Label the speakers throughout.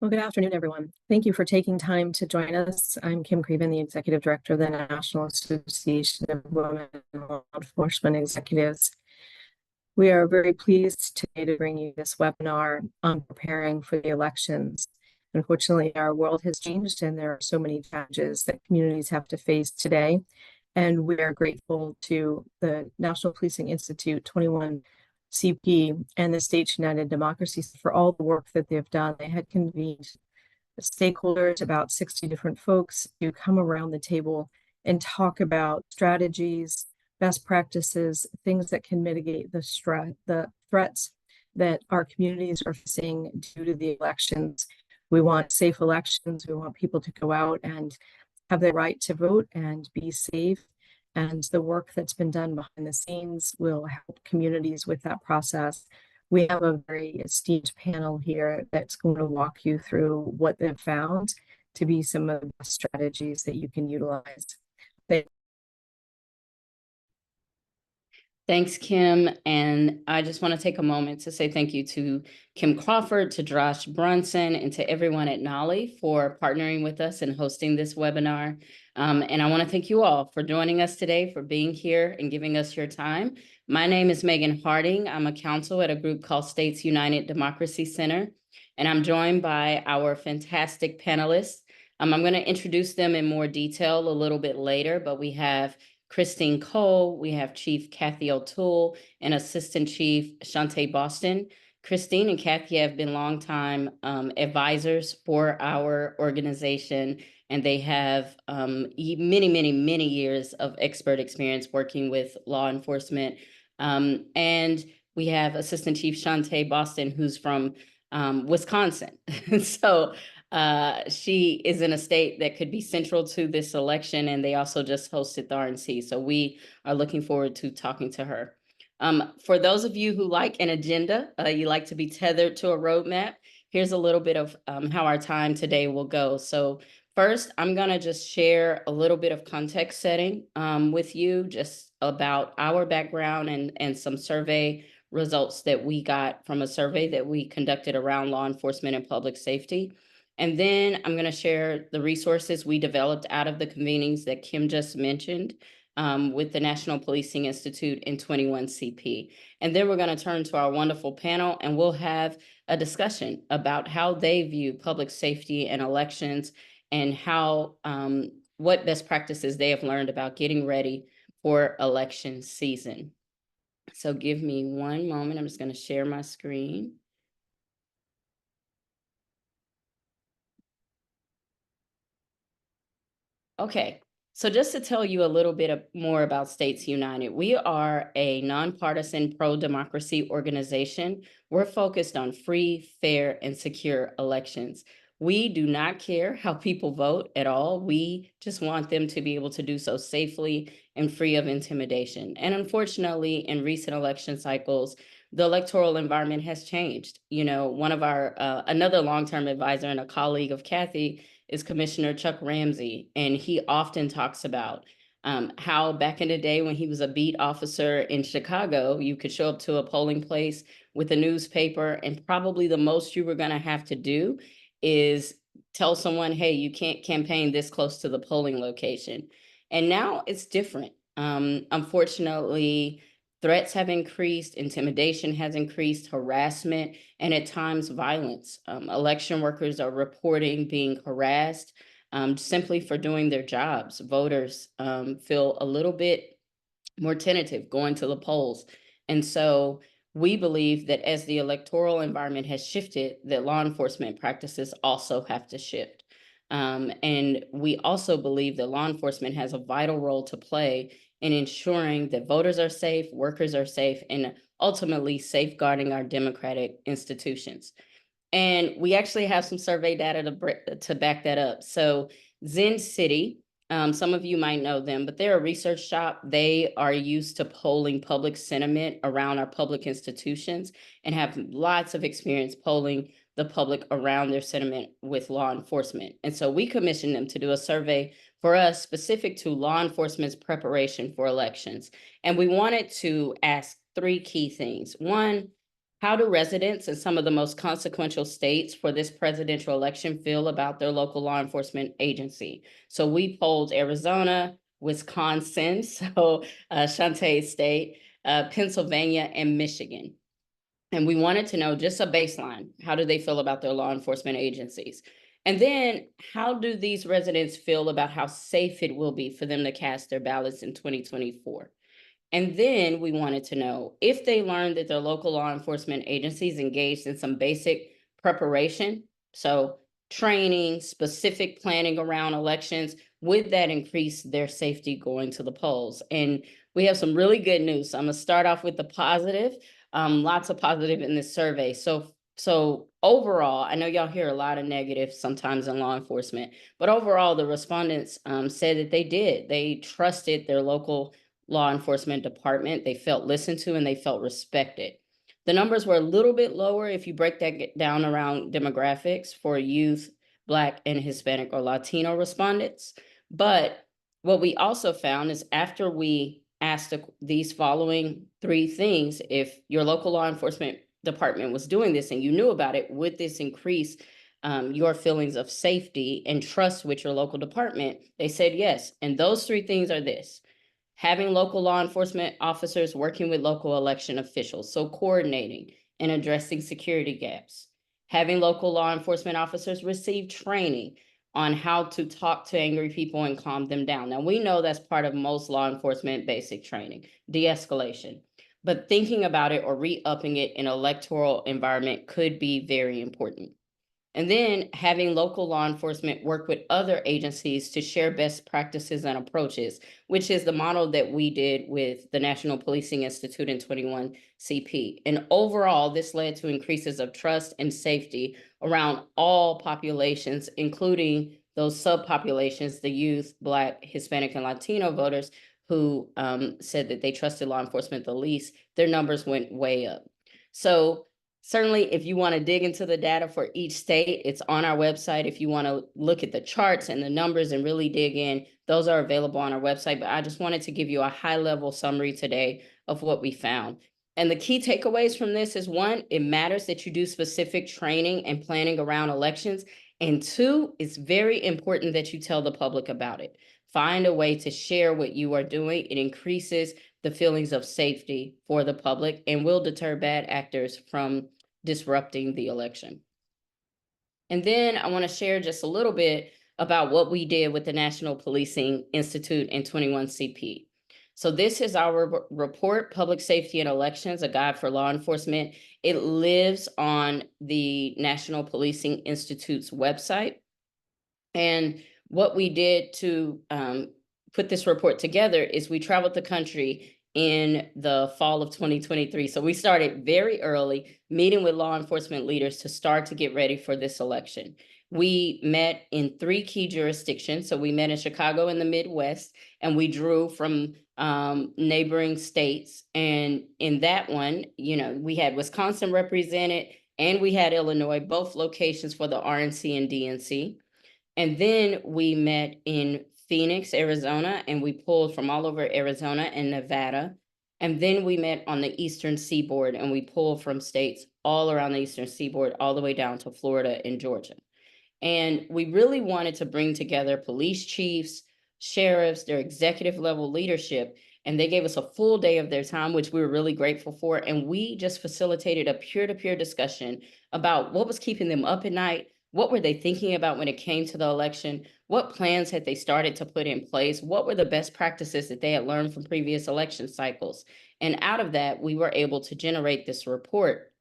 Speaker 1: Well, good afternoon, everyone. Thank you for taking time to join us. I'm Kim Creven, the Executive Director of the National Association of Women Law Enforcement Executives. We are very pleased today to bring you this webinar on preparing for the elections. Unfortunately, our world has changed and there are so many challenges that communities have to face today. And we are grateful to the National Policing Institute 21 CP and the States United Democracy for all the work that they've done. They had convened stakeholders, about 60 different folks, to come around the table and talk about strategies, best practices, things that can mitigate the threats that our communities are facing due to the elections. We want safe elections. We want people to go out and have the right to vote and be safe. And the work that's been done behind the scenes will help communities with that process. We have a very esteemed panel here that's going to walk you through what they've found to be some of the strategies that you can utilize.
Speaker 2: Thanks, Kim. And I just want to take a moment to say thank you to Kim Crawford, to Josh Brunson, and to everyone at NOLI for partnering with us and hosting this webinar. And I want to thank you all for joining us today, for being here and giving us your time. My name is Megan Harding. I'm a counsel at a group called States United Democracy Center, and I'm joined by our fantastic panelists. I'm going to introduce them in more detail a little bit later, but we have Christine Cole, we have Chief Kathy O'Toole, and Assistant Chief Shantae Boston. Christine and Kathy have been longtime advisors for our organization, and they have many years of expert experience working with law enforcement. And we have Assistant Chief Shantae Boston, who's from Wisconsin. So she is in a state that could be central to this election, and they also just hosted the RNC. So we are looking forward to talking to her. For those of you who like an agenda, you like to be tethered to a roadmap, here's a little bit of how our time today will go. So first, I'm going to just share a little bit of context setting with you, just about our background and some survey results that we got from a survey that we conducted around law enforcement and public safety. And then I'm going to share the resources we developed out of the convenings that Kim just mentioned with the National Policing Institute and 21 CP. And then we're going to turn to our wonderful panel, and we'll have a discussion about how they view public safety and elections, and how what best practices they have learned about getting ready for election season. So give me one moment. I'm just going to share my screen. Okay, so just to tell you a little bit more about States United, we are a nonpartisan pro-democracy organization. We're focused on free, fair, and secure elections. We do not care how people vote at all. We just want them to be able to do so safely and free of intimidation. And unfortunately, in recent election cycles, the electoral environment has changed. You know, one of our, another long-term advisor and a colleague of Kathy is Commissioner Chuck Ramsey, and he often talks about how back in the day when he was a beat officer in Chicago, you could show up to a polling place with a newspaper, and probably the most you were going to have to do is tell someone, hey, you can't campaign this close to the polling location. And now it's different. Unfortunately, threats have increased, intimidation has increased, harassment, and at times violence. Election workers are reporting being harassed simply for doing their jobs. Voters feel a little bit more tentative going to the polls. And so we believe that as the electoral environment has shifted, that law enforcement practices also have to shift. And we also believe that law enforcement has a vital role to play in ensuring that voters are safe, workers are safe, and ultimately safeguarding our democratic institutions. And we actually have some survey data to back that up. So Zen City, some of you might know them, but they're a research shop. They are used to polling public sentiment around our public institutions and have lots of experience polling the public around their sentiment with law enforcement. And so we commissioned them to do a survey for us specific to law enforcement's preparation for elections. And we wanted to ask three key things. One, How do residents in some of the most consequential states for this presidential election feel about their local law enforcement agency? So we polled Arizona, Wisconsin, so Shantae State, Pennsylvania, and Michigan. And we wanted to know just a baseline. How do they feel about their law enforcement agencies? And then how do these residents feel about how safe it will be for them to cast their ballots in 2024? And then we wanted to know if they learned that their local law enforcement agencies engaged in some basic preparation, so training, specific planning around elections, would that increase their safety going to the polls? And we have some really good news. So I'm gonna start off with the positive. Lots of positive in this survey. So overall, I know y'all hear a lot of negative sometimes in law enforcement, but overall, the respondents said that they did. They trusted their local law enforcement department. They felt listened to and they felt respected. The numbers were a little bit lower if you break that down around demographics for youth, Black and Hispanic or Latino respondents. But what we also found is after we asked these following three things, if your local law enforcement department was doing this and you knew about it, would this increase your feelings of safety and trust with your local department? They said yes. And those three things are this: having local law enforcement officers working with local election officials, so coordinating and addressing security gaps. Having local law enforcement officers receive training on how to talk to angry people and calm them down. Now, we know that's part of most law enforcement basic training, de-escalation. But thinking about it or re-upping it in an electoral environment could be very important. And then having local law enforcement work with other agencies to share best practices and approaches, which is the model that we did with the National Policing Institute in 21 CP. And overall, this led to increases of trust and safety around all populations, including those subpopulations, the youth, Black, Hispanic, and Latino voters who said that they trusted law enforcement the least. Their numbers went way up. So certainly, if you want to dig into the data for each state, it's on our website. If you want to look at the charts and the numbers and really dig in, those are available on our website. But I just wanted to give you a high-level summary today of what we found. And the key takeaways from this is, one, it matters that you do specific training and planning around elections. And two, it's very important that you tell the public about it. Find a way to share what you are doing. It increases the feelings of safety for the public and will deter bad actors from disrupting the election. And then I want to share just a little bit about what we did with the National Policing Institute in 21 CP. So this is our report, Public Safety and Elections, a guide for law enforcement. It lives on the National Policing Institute's website. And what we did to put this report together is we traveled the country in the fall of 2023. So we started very early, meeting with law enforcement leaders to start to get ready for this election. We met in 3 key jurisdictions. So we met in Chicago in the Midwest, and we drew from neighboring states. And in that one, we had Wisconsin represented and we had Illinois, both locations for the RNC and DNC. And then we met in Phoenix, Arizona, and we pulled from all over Arizona and Nevada. And then we met on the Eastern Seaboard, and we pulled from states all around the Eastern Seaboard, all the way down to Florida and Georgia. And we really wanted to bring together police chiefs, sheriffs, their executive level leadership, and they gave us a full day of their time, which we were really grateful for. And we just facilitated a peer-to-peer discussion about what was keeping them up at night. What were they thinking about when it came to the election? What plans had they started to put in place? What were the best practices that they had learned from previous election cycles? And out of that, we were able to generate this report.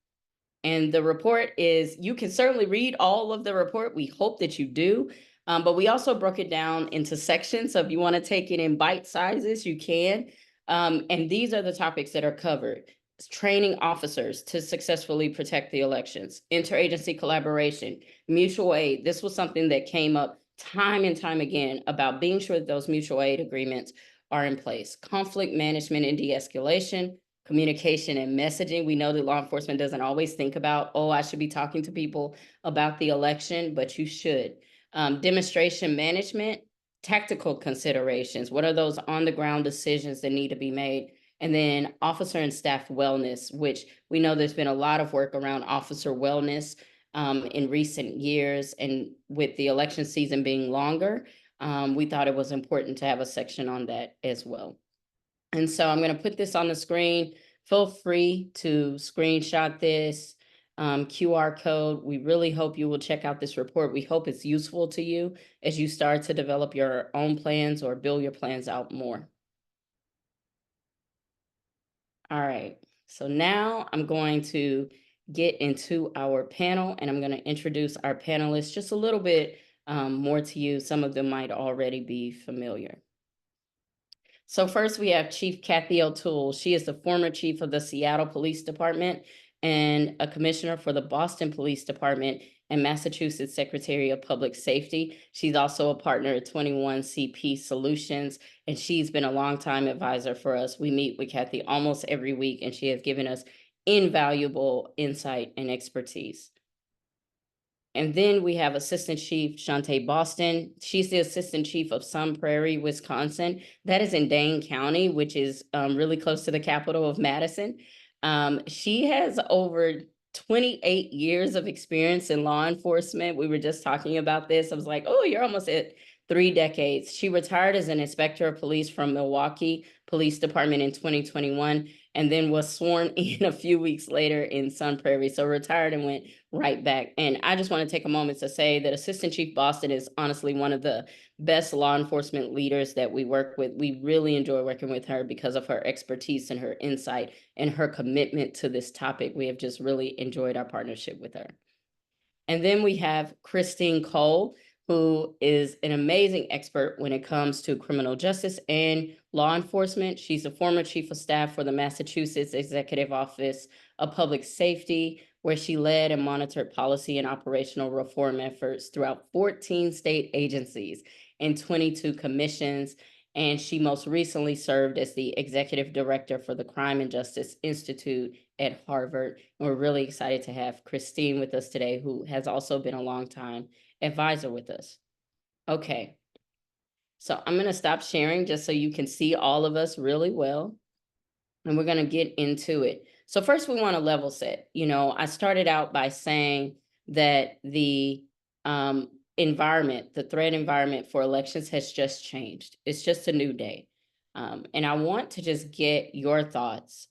Speaker 2: And the report is, you can certainly read all of the report. We hope that you do. But we also broke it down into sections. So if you want to take it in bite sizes, you can. And these are the topics that are covered: training officers to successfully protect the elections, interagency collaboration, mutual aid. This was something that came up time and time again about being sure that those mutual aid agreements are in place. Conflict management and de-escalation, communication and messaging. We know that law enforcement doesn't always think about, oh, I should be talking to people about the election, but you should. Demonstration management, tactical considerations. What are those on the ground decisions that need to be made? And then officer and staff wellness, which we know there's been a lot of work around officer wellness in recent years. And with the election season being longer, we thought it was important to have a section on that as well. And so I'm going to put this on the screen. Feel free to screenshot this QR code. We really hope you will check out this report. We hope it's useful to you as you start to develop your own plans or build your plans out more. All right, so now I'm going to get into our panel, and I'm going to introduce our panelists just a little bit more to you. Some of them might already be familiar. So first we have Chief Kathy O'Toole. She is the former chief of the Seattle Police Department and a commissioner for the Boston Police Department and Massachusetts Secretary of Public Safety. She's also a partner at 21CP Solutions, and she's been a longtime advisor for us. We meet with Kathy almost every week, and she has given us invaluable insight and expertise. And then we have Assistant Chief Shantae Boston. She's the Assistant Chief of Sun Prairie, Wisconsin. That is in Dane County, which is really close to the capital of Madison. She has over 28 years of experience in law enforcement. We were just talking about this. I was like, oh, you're almost at 3 decades. She retired as an inspector of police from Milwaukee Police Department in 2021, and then was sworn in a few weeks later in Sun Prairie. So retired and went right back. And I just want to take a moment to say that Assistant Chief Boston is honestly one of the best law enforcement leaders that we work with. We really enjoy working with her because of her expertise and her insight and her commitment to this topic. We have just really enjoyed our partnership with her. And then we have Christine Cole, who is an amazing expert when it comes to criminal justice and law enforcement. She's a former chief of staff for the Massachusetts Executive Office of Public Safety, where she led and monitored policy and operational reform efforts throughout 14 state agencies and 22 commissions. And she most recently served as the executive director for the Crime and Justice Institute at Harvard. And we're really excited to have Christine with us today, who has also been a longtime advisor with us. Okay, so I'm going to stop sharing just so you can see all of us really well. And we're going to get into it. So first we want to level set. You know, I started out by saying that the environment, the threat environment for elections has just changed. It's just a new day. And I want to just get your thoughts,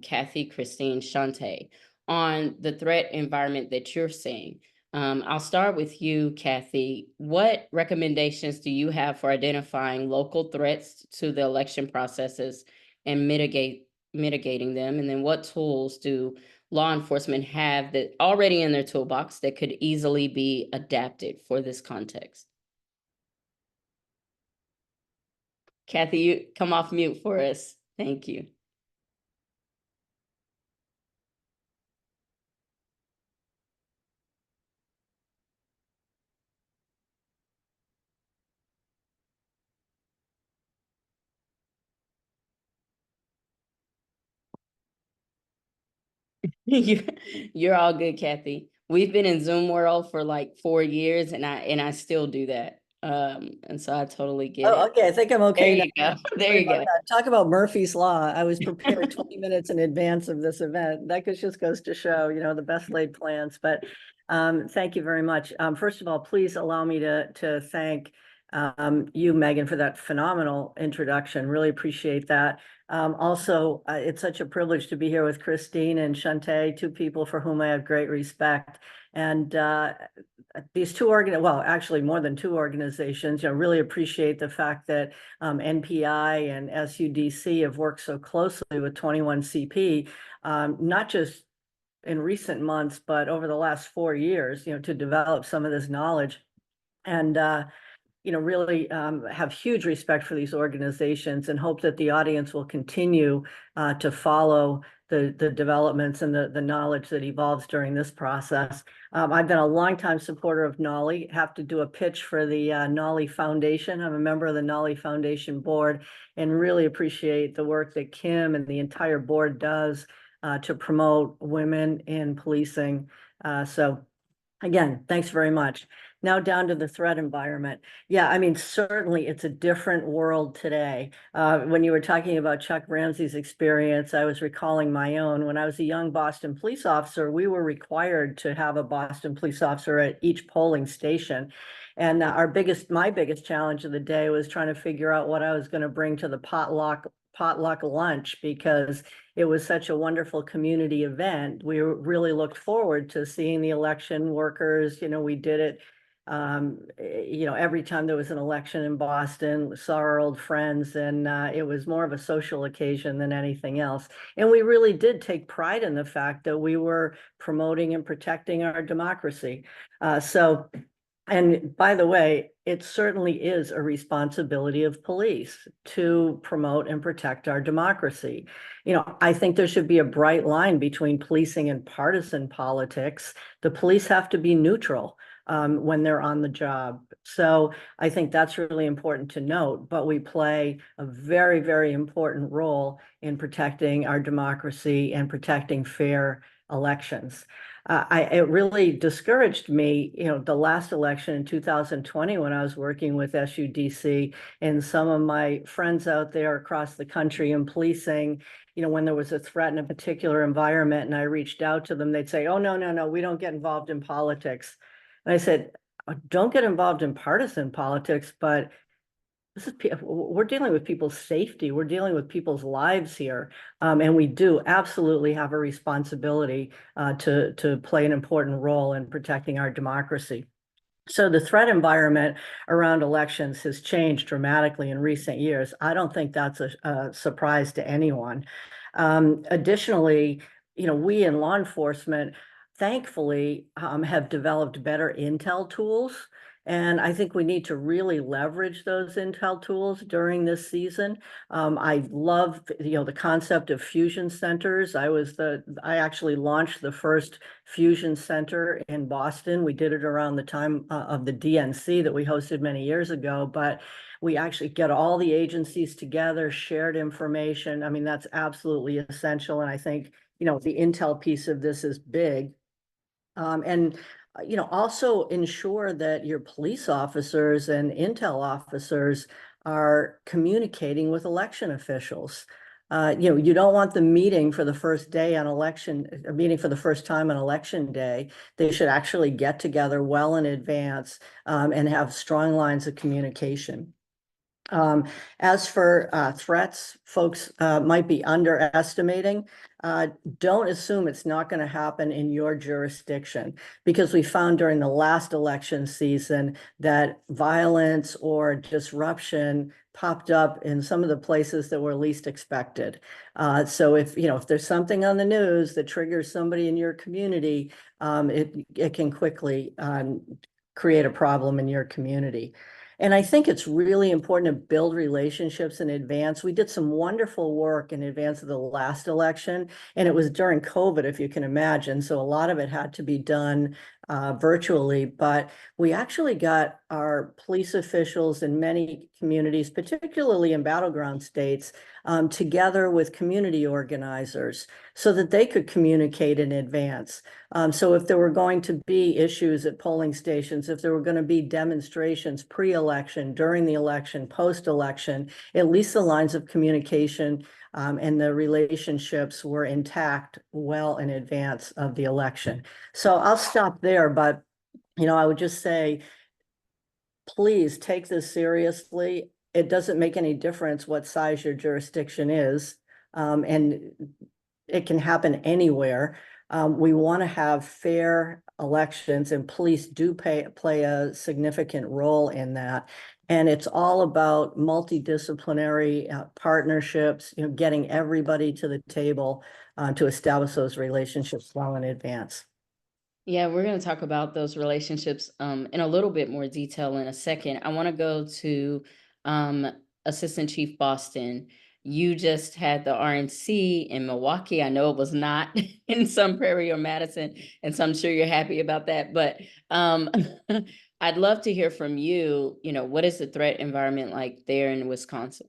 Speaker 2: Kathy, Christine, Shantae, on the threat environment that you're seeing. I'll start with you, Kathy. What recommendations do you have for identifying local threats to the election processes and mitigating them? And then what tools do law enforcement have that already in their toolbox that could easily be adapted for this context? Kathy, you come off mute for us. Thank you. You're all good, Kathy. We've been in Zoom world for like 4 years, and I still do that. And so I totally get it.
Speaker 3: Oh, okay. I think I'm
Speaker 2: There
Speaker 3: okay
Speaker 2: you
Speaker 3: now.
Speaker 2: go. There you go.
Speaker 3: Talk about Murphy's Law. I was prepared 20 minutes in advance of this event. That just goes to show, you know, the best laid plans. But thank you very much. First of all, please allow me to thank you, Megan, for that phenomenal introduction. Really appreciate that. Also, it's such a privilege to be here with Christine and Shantae, 2 people for whom I have great respect. And these 2 well, actually more than 2 organizations, you know, really appreciate the fact that NPI and SUDC have worked so closely with 21CP, not just in recent months, but over the last 4 years, you know, to develop some of this knowledge. And you know, really have huge respect for these organizations and hope that the audience will continue to follow the developments and the knowledge that evolves during this process. I've been a longtime supporter of NOLI. Have to do a pitch for the NOLI Foundation. I'm a member of the NOLI Foundation board and really appreciate the work that Kim and the entire board does to promote women in policing. So again, thanks very much. Now down to the threat environment. Yeah, I mean, certainly it's a different world today. When you were talking about Chuck Ramsey's experience, I was recalling my own. When I was a young Boston police officer, we were required to have a Boston police officer at each polling station. And my biggest challenge of the day was trying to figure out what I was going to bring to the potluck lunch, because it was such a wonderful community event. We really looked forward to seeing the election workers. We did it every time there was an election in Boston, saw our old friends, and it was more of a social occasion than anything else. And we really did take pride in the fact that we were promoting and protecting our democracy. And by the way, it certainly is a responsibility of police to promote and protect our democracy. I think there should be a bright line between policing and partisan politics. The police have to be neutral when they're on the job. So I think that's really important to note, but we play a very, very important role in protecting our democracy and protecting fair elections. It really discouraged me, the last election in 2020, when I was working with SUDC, and some of my friends out there across the country in policing, when there was a threat in a particular environment and I reached out to them, they'd say, "Oh, no, we don't get involved in politics." And I said, "Don't get involved in partisan politics, but we're dealing with people's safety. We're dealing with people's lives here. And we do absolutely have a responsibility to play an important role in protecting our democracy." So the threat environment around elections has changed dramatically in recent years. I don't think that's a surprise to anyone. Additionally, we in law enforcement, thankfully, have developed better intel tools. And I think we need to really leverage those intel tools during this season. I love, the concept of fusion centers. I actually launched the first fusion center in Boston. We did it around the time of the DNC that we hosted many years ago, but we actually get all the agencies together, shared information. I mean, that's absolutely essential. And I think, the intel piece of this is big. And also ensure that your police officers and intel officers are communicating with election officials. You don't want them meeting for the first time on election day. They should actually get together well in advance and have strong lines of communication. As for threats, folks might be underestimating. Don't assume it's not going to happen in your jurisdiction, because we found during the last election season that violence or disruption popped up in some of the places that were least expected. So if there's something on the news that triggers somebody in your community, it can quickly create a problem in your community. And I think it's really important to build relationships in advance. We did some wonderful work in advance of the last election, and it was during COVID, if you can imagine. So a lot of it had to be done virtually, but we actually got our police officials in many communities, particularly in battleground states, together with community organizers so that they could communicate in advance. So if there were going to be issues at polling stations, if there were going to be demonstrations pre-election, during the election, post-election, at least the lines of communication and the relationships were intact well in advance of the election. So I'll stop there, but I would just say, please take this seriously. It doesn't make any difference what size your jurisdiction is, and it can happen anywhere. We want to have fair elections, and police do play a significant role in that. And it's all about multidisciplinary partnerships, getting everybody to the table to establish those relationships well in advance.
Speaker 2: Yeah, we're going to talk about those relationships in a little bit more detail in a second. I want to go to Assistant Chief Boston. You just had the RNC in Milwaukee. I know it was not in Sun Prairie or Madison, and so I'm sure you're happy about that. But I'd love to hear from you. What is the threat environment like there in Wisconsin?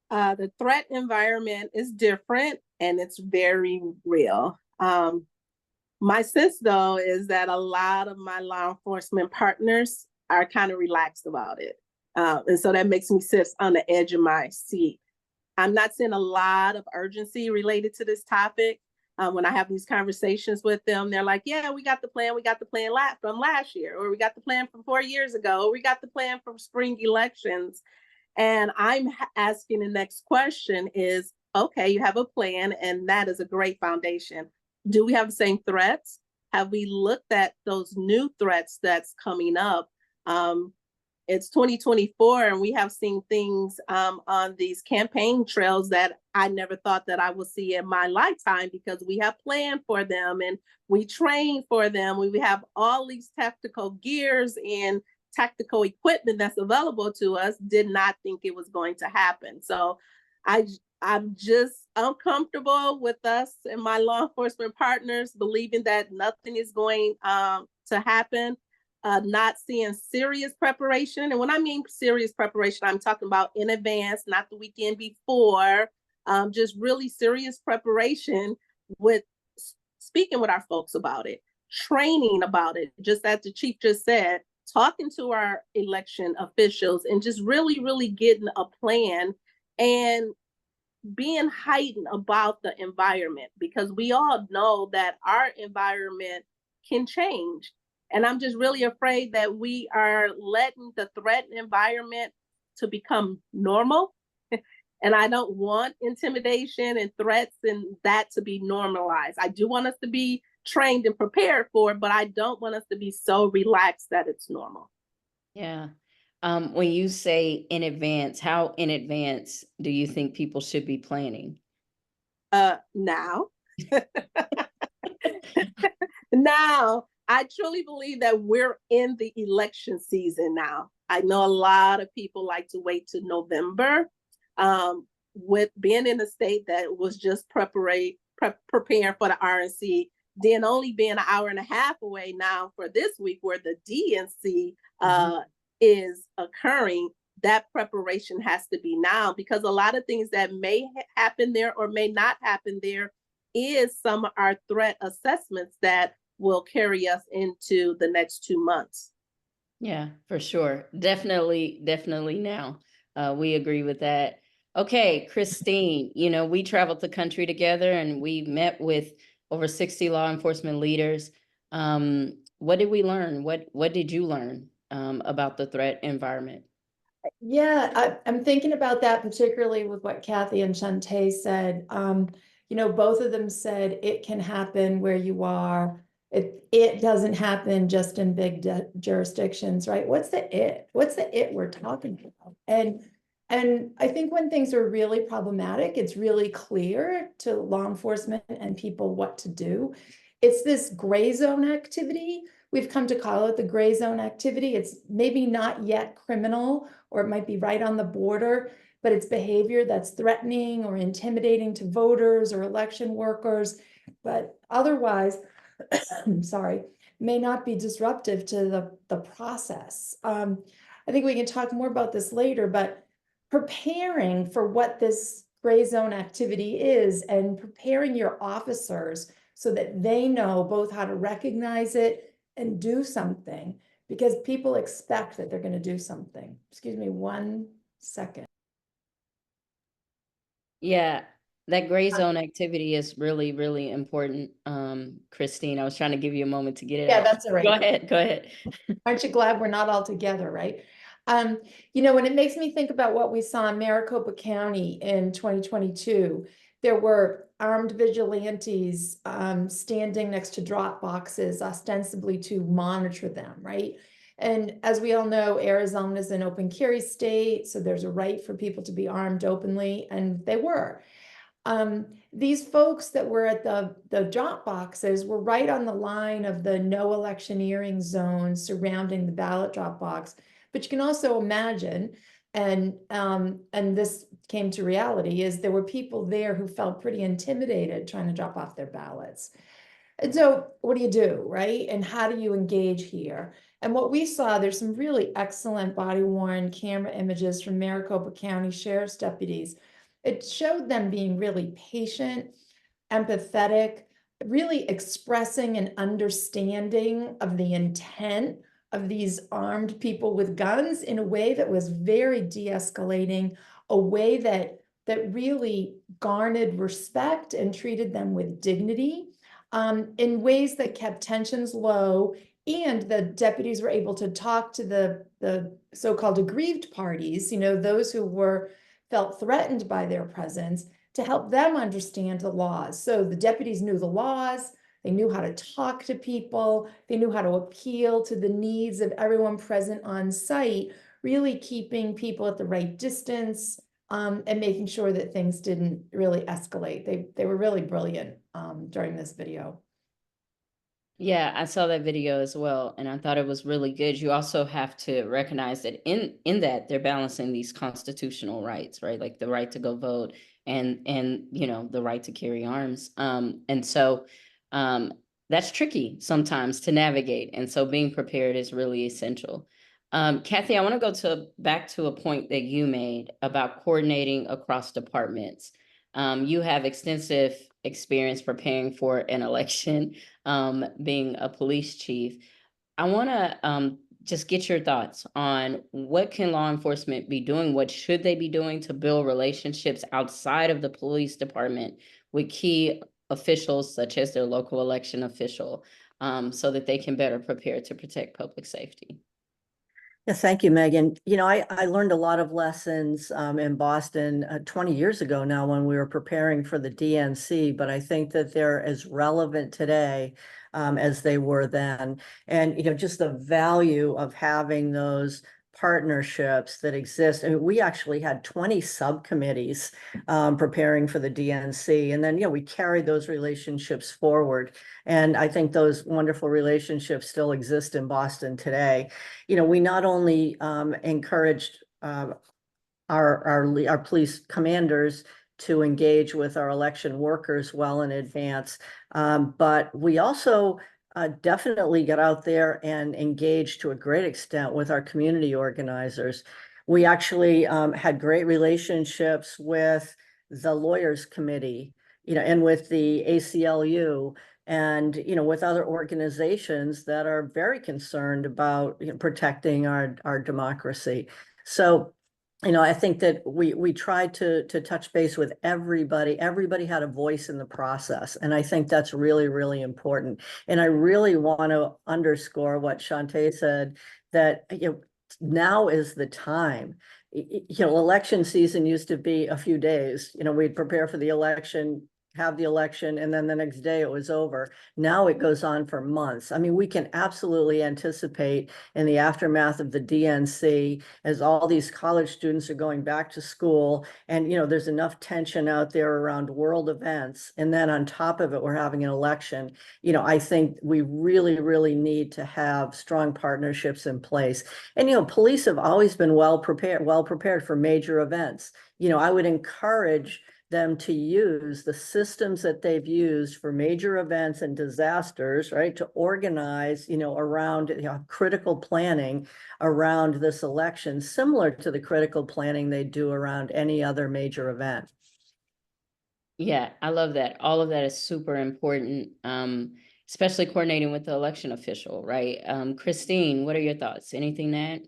Speaker 4: The threat environment is different and it's very real. My sense, though, is that a lot of my law enforcement partners are kind of relaxed about it. And so that makes me sit on the edge of my seat. I'm not seeing a lot of urgency related to this topic. When I have these conversations with them, they're like, yeah, we got the plan from last year, or we got the plan from 4 years ago, or we got the plan from spring elections. And I'm asking the next question is, okay, you have a plan, and that is a great foundation. Do we have the same threats? Have we looked at those new threats that's coming up? It's 2024, and we have seen things on these campaign trails that I never thought that I would see in my lifetime, because we have planned for them and we train for them. We have all these tactical gears and tactical equipment that's available to us. Did not think it was going to happen. So I'm just uncomfortable with us and my law enforcement partners believing that nothing is going to happen. Not seeing serious preparation. And when I mean serious preparation, I'm talking about in advance, not the weekend before, just really serious preparation with speaking with our folks about it, training about it, just as the chief just said, talking to our election officials and just really, really getting a plan and being heightened about the environment, because we all know that our environment can change. And I'm just really afraid that we are letting the threat environment to become normal. And I don't want intimidation and threats and that to be normalized. I do want us to be trained and prepared for it, but I don't want us to be so relaxed that it's normal.
Speaker 2: Yeah. When you say in advance, how in advance do you think people should be planning?
Speaker 4: Now. Now, I truly believe that we're in the election season now. I know a lot of people like to wait to November. With being in a state that was just preparing for the RNC, then only being an hour and a half away now for this week where the DNC is occurring, that preparation has to be now, because a lot of things that may happen there or may not happen there is some of our threat assessments that will carry us into the next 2 months.
Speaker 2: Yeah, for sure. Definitely now. We agree with that. Okay, Christine, we traveled the country together and we met with over 60 law enforcement leaders. What did we learn? What did you learn about the threat environment?
Speaker 5: Yeah, I'm thinking about that, particularly with what Kathy and Shantae said. Both of them said it can happen where you are. It doesn't happen just in big jurisdictions, right? What's the it? What's the it we're talking about? And I think when things are really problematic, it's really clear to law enforcement and people what to do. It's this gray zone activity. We've come to call it the gray zone activity. It's maybe not yet criminal, or it might be right on the border, but it's behavior that's threatening or intimidating to voters or election workers, but otherwise, sorry, may not be disruptive to the process. I think we can talk more about this later, but preparing for what this gray zone activity is and preparing your officers so that they know both how to recognize it and do something, because people expect that they're going to do something. Excuse me 1 second.
Speaker 2: Yeah, that gray zone activity is really, really important. Christine, I was trying to give you a moment to get it out.
Speaker 5: That's all right.
Speaker 2: Go ahead.
Speaker 5: Aren't you glad we're not all together, right? And it makes me think about what we saw in Maricopa County in 2022, there were armed vigilantes standing next to drop boxes, ostensibly to monitor them, right? And as we all know, Arizona is an open carry state, so there's a right for people to be armed openly, and they were. These folks that were at the drop boxes were right on the line of the no electioneering zone surrounding the ballot drop box. But you can also imagine, and this came to reality, is there were people there who felt pretty intimidated trying to drop off their ballots. And so what do you do, right? And how do you engage here? And what we saw, there's some really excellent body-worn camera images from Maricopa County Sheriff's deputies. It showed them being really patient, empathetic, really expressing an understanding of the intent of these armed people with guns in a way that was very de-escalating, a way that really garnered respect and treated them with dignity, in ways that kept tensions low. And the deputies were able to talk to the so-called aggrieved parties, those who felt threatened by their presence, to help them understand the laws. So the deputies knew the laws, they knew how to talk to people, they knew how to appeal to the needs of everyone present on site, really keeping people at the right distance, and making sure that things didn't really escalate. They were really brilliant during this video.
Speaker 2: Yeah, I saw that video as well, and I thought it was really good. You also have to recognize that in that they're balancing these constitutional rights, right? Like the right to go vote and the right to carry arms. And so that's tricky sometimes to navigate. And so being prepared is really essential. Kathy, I want to go back to a point that you made about coordinating across departments. You have extensive experience preparing for an election, being a police chief. I want to just get your thoughts on what can law enforcement be doing? What should they be doing to build relationships outside of the police department with key officials, such as their local election official, so that they can better prepare to protect public safety?
Speaker 3: Yes, thank you, Megan. I learned a lot of lessons in Boston 20 years ago now when we were preparing for the DNC, but I think that they're as relevant today as they were then. And, just the value of having those partnerships that exist. I mean, we actually had 20 subcommittees preparing for the DNC. And then, we carried those relationships forward. And I think those wonderful relationships still exist in Boston today. We not only encouraged our police commanders to engage with our election workers well in advance, but we also definitely got out there and engaged to a great extent with our community organizers. We actually had great relationships with the Lawyers Committee, and with the ACLU, and with other organizations that are very concerned about protecting our democracy. So I think that we tried to touch base with everybody. Everybody had a voice in the process, and I think that's really, really important. And I really want to underscore what Shantae said, that now is the time. Election season used to be a few days. We'd prepare for the election, have the election, and then the next day it was over. Now it goes on for months. I mean, we can absolutely anticipate in the aftermath of the DNC, as all these college students are going back to school, and there's enough tension out there around world events, and then on top of it, we're having an election. I think we really, really need to have strong partnerships in place. And police have always been well prepared for major events. I would encourage them to use the systems that they've used for major events and disasters, right, to organize, around critical planning around this election, similar to the critical planning they do around any other major event.
Speaker 2: Yeah, I love that. All of that is super important, especially coordinating with the election official, right? Christine, what are your thoughts? Anything that?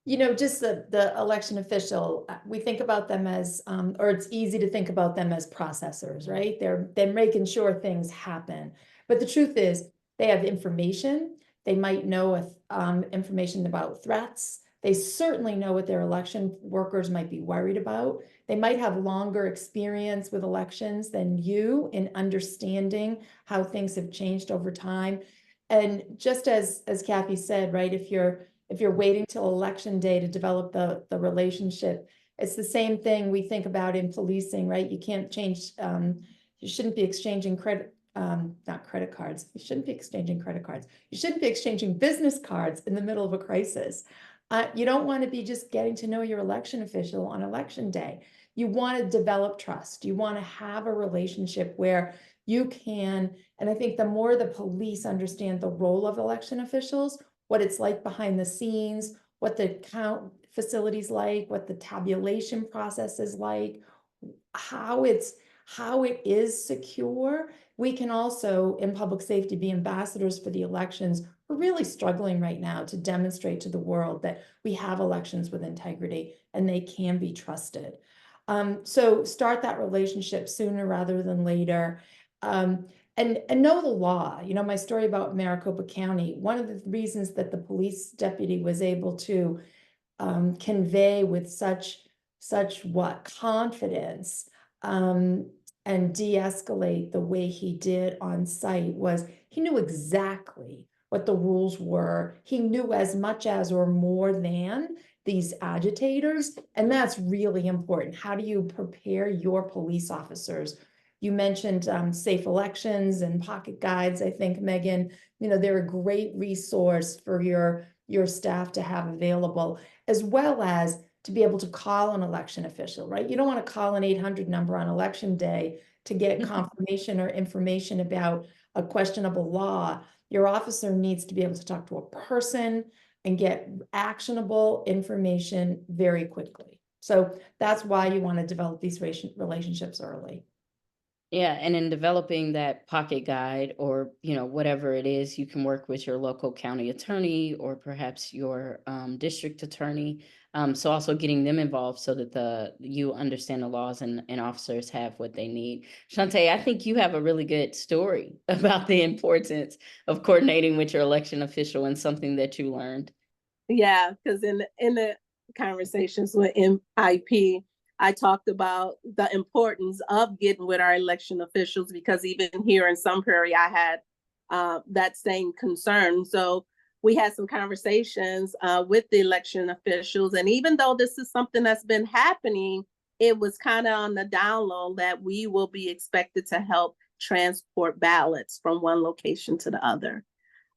Speaker 5: Just the election official, we think about them as, or it's easy to think about them as processors, right? They're making sure things happen. But the truth is, they have information. They might know information about threats. They certainly know what their election workers might be worried about. They might have longer experience with elections than you in understanding how things have changed over time. And just as Kathy said, right, if you're waiting till election day to develop the relationship, it's the same thing we think about in policing, right? You can't change, you shouldn't be exchanging not credit cards. You shouldn't be exchanging credit cards. You shouldn't be exchanging business cards in the middle of a crisis. You don't want to be just getting to know your election official on election day. You want to develop trust. You want to have a relationship where you can, and I think the more the police understand the role of election officials, what it's like behind the scenes, what the count facilities like, what the tabulation process is like, how how it is secure, we can also, in public safety, be ambassadors for the elections. We're really struggling right now to demonstrate to the world that we have elections with integrity and they can be trusted. So start that relationship sooner rather than later. And know the law. You know, my story about Maricopa County, one of the reasons that the police deputy was able to convey with such confidence and de-escalate the way he did on site was he knew exactly what the rules were. He knew as much as or more than these agitators, and that's really important. How do you prepare your police officers? You mentioned safe elections and pocket guides. I think, Megan, you know, they're a great resource for your staff to have available, as well as to be able to call an election official, right? You don't want to call an 800 number on election day to get confirmation or information about a questionable law. Your officer needs to be able to talk to a person and get actionable information very quickly. So that's why you want to develop these relationships early.
Speaker 2: Yeah, and in developing that pocket guide, or whatever it is, you can work with your local county attorney or perhaps your district attorney. So also getting them involved so that you understand the laws and officers have what they need. Shantae, I think you have a really good story about the importance of coordinating with your election official and something that you learned.
Speaker 4: Yeah, because in the conversations with MIP, I talked about the importance of getting with our election officials, because even here in Sun Prairie, I had that same concern. So we had some conversations with the election officials. And even though this is something that's been happening, it was kind of on the down low that we will be expected to help transport ballots from one location to the other.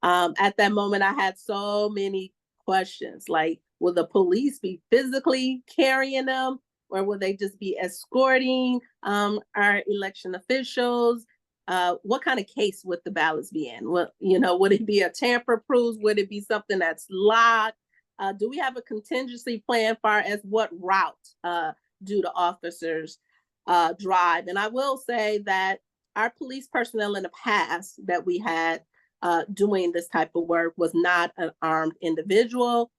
Speaker 4: At that moment, I had so many questions, like, will the police be physically carrying them, or will they just be escorting our election officials? What kind of case would the ballots be in? Well, would it be a tamper-proof? Would it be something that's locked? Do we have a contingency plan far as what route do the officers drive? And I will say that our police personnel in the past that we had doing this type of work was not an armed individual,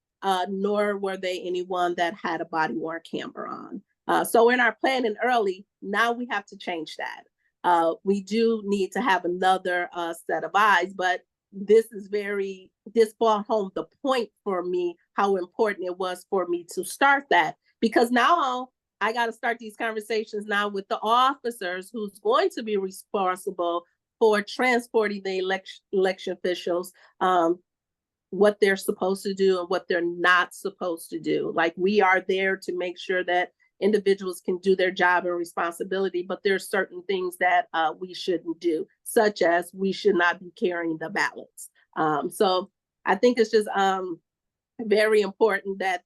Speaker 4: nor were they anyone that had a body-worn camera on. So in our planning early, now we have to change that. We do need to have another set of eyes, but this brought home the point for me, how important it was for me to start that, because now I got to start these conversations now with the officers who's going to be responsible for transporting the election officials, what they're supposed to do and what they're not supposed to do. Like, we are there to make sure that individuals can do their job and responsibility, but there's certain things that we shouldn't do, such as we should not be carrying the ballots. So I think it's just very important that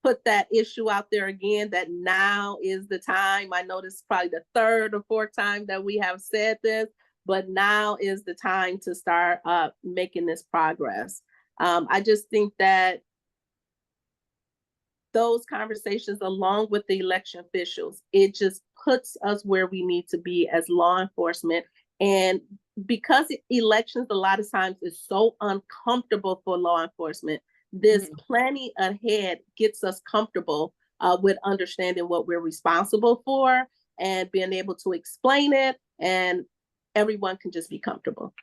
Speaker 4: put that issue out there again, that now is the time. I know this is probably the third or fourth time that we have said this, but now is the time to start making this progress. I just think that those conversations, along with the election officials, it just puts us where we need to be as law enforcement. And because elections a lot of times is so uncomfortable for law enforcement, this planning ahead gets us comfortable with understanding what we're responsible for and being able to explain it, and everyone can just be comfortable.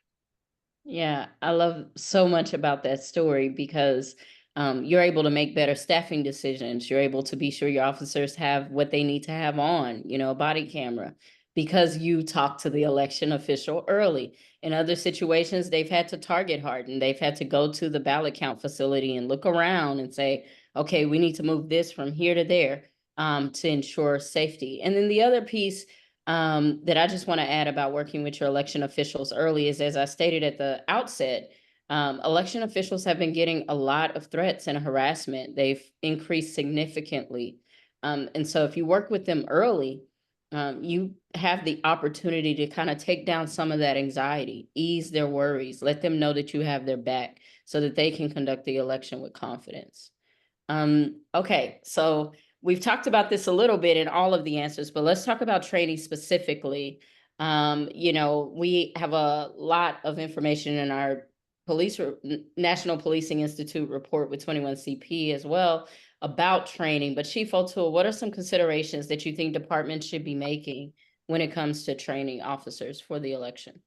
Speaker 2: Yeah, I love so much about that story, because you're able to make better staffing decisions. You're able to be sure your officers have what they need to have on, a body camera, because you talk to the election official early. In other situations, they've had to target harden. They've had to go to the ballot count facility and look around and say, okay, we need to move this from here to there to ensure safety. And then the other piece that I just want to add about working with your election officials early is, as I stated at the outset, election officials have been getting a lot of threats and harassment. They've increased significantly. And so if you work with them early, you have the opportunity to kind of take down some of that anxiety, ease their worries, let them know that you have their back so that they can conduct the election with confidence. Okay, so we've talked about this a little bit in all of the answers, but let's talk about training specifically. You know, we have a lot of information in our National Policing Institute report with 21CP as well about training. But Chief O'Toole, what are some considerations that you think departments should be making when it comes to training officers for the election?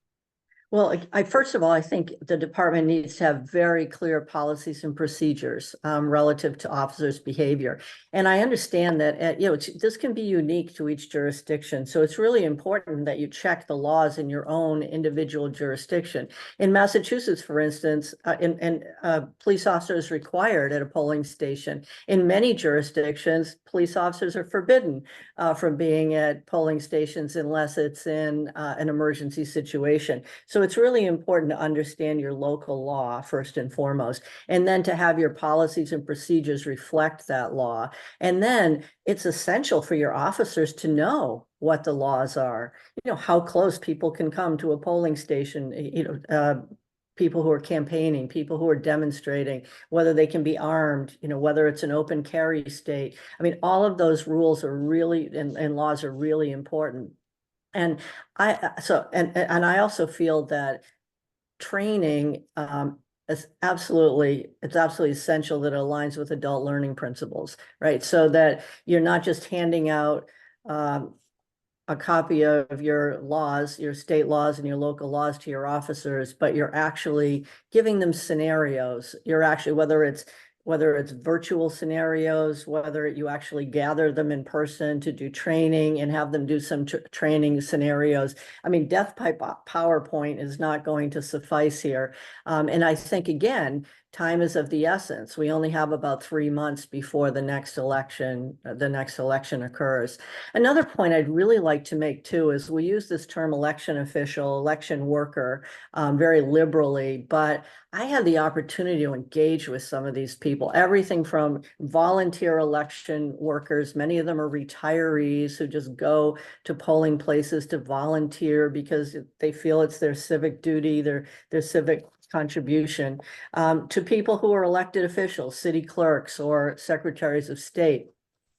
Speaker 3: Well, first of all, I think the department needs to have very clear policies and procedures relative to officers' behavior. And I understand that, this can be unique to each jurisdiction. So it's really important that you check the laws in your own individual jurisdiction. In Massachusetts, for instance, police officers required at a polling station. In many jurisdictions, police officers are forbidden from being at polling stations unless it's in an emergency situation. So it's really important to understand your local law first and foremost, and then to have your policies and procedures reflect that law. And then it's essential for your officers to know what the laws are, how close people can come to a polling station, people who are campaigning, people who are demonstrating, whether they can be armed, whether it's an open carry state. I mean, all of those rules are really, and laws are really important. And I also feel that training is absolutely essential that it aligns with adult learning principles, right? So that you're not just handing out a copy of your laws, your state laws and your local laws to your officers, but you're actually giving them scenarios. You're actually, whether it's virtual scenarios, whether you actually gather them in person to do training and have them do some training scenarios. I mean, death pipe PowerPoint is not going to suffice here. And I think, again, time is of the essence. We only have about 3 months before the next election occurs. Another point I'd really like to make too is we use this term election official, election worker very liberally, but I had the opportunity to engage with some of these people, everything from volunteer election workers. Many of them are retirees who just go to polling places to volunteer because they feel it's their civic duty, their civic contribution, to people who are elected officials, city clerks or secretaries of state.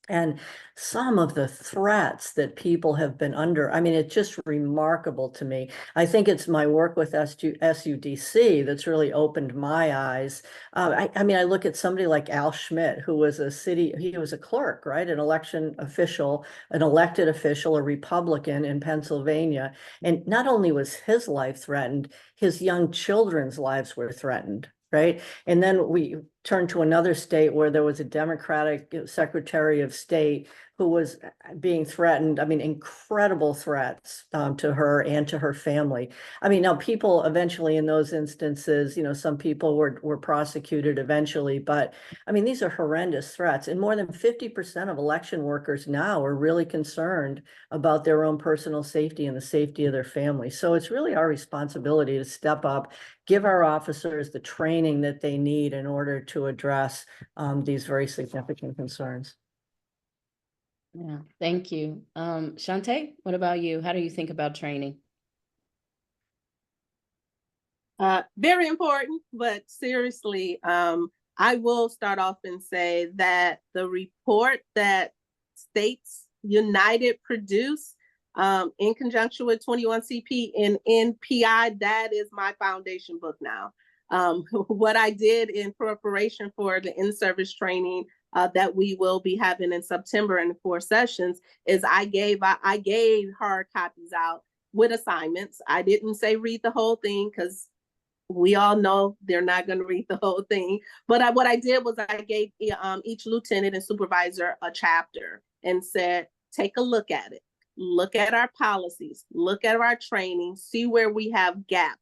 Speaker 3: And some of the threats that people have been under, I mean, it's just remarkable to me. I think it's my work with SUDC that's really opened my eyes. I mean, I look at somebody like Al Schmidt, who was he was a clerk, right? An election official, an elected official, a Republican in Pennsylvania. And not only was his life threatened, his young children's lives were threatened. Right. And then we turned to another state where there was a Democratic Secretary of State who was being threatened. I mean, incredible threats to her and to her family. I mean, now people eventually in those instances, some people were prosecuted eventually, but I mean, these are horrendous threats. And more than 50% of election workers now are really concerned about their own personal safety and the safety of their family. So it's really our responsibility to step up, give our officers the training that they need in order to address these very significant concerns.
Speaker 2: Yeah, thank you. Shantae, what about you? How do you think about training?
Speaker 4: Very important, but seriously, I will start off and say that the report that States United produced in conjunction with 21CP and NPI, that is my foundation book now. What I did in preparation for the in-service training that we will be having in September in the 4 sessions is I gave hard copies out with assignments. I didn't say read the whole thing because we all know they're not going to read the whole thing. But what I did was I gave each lieutenant and supervisor a chapter and said, take a look at it. Look at our policies, look at our training, see where we have gaps.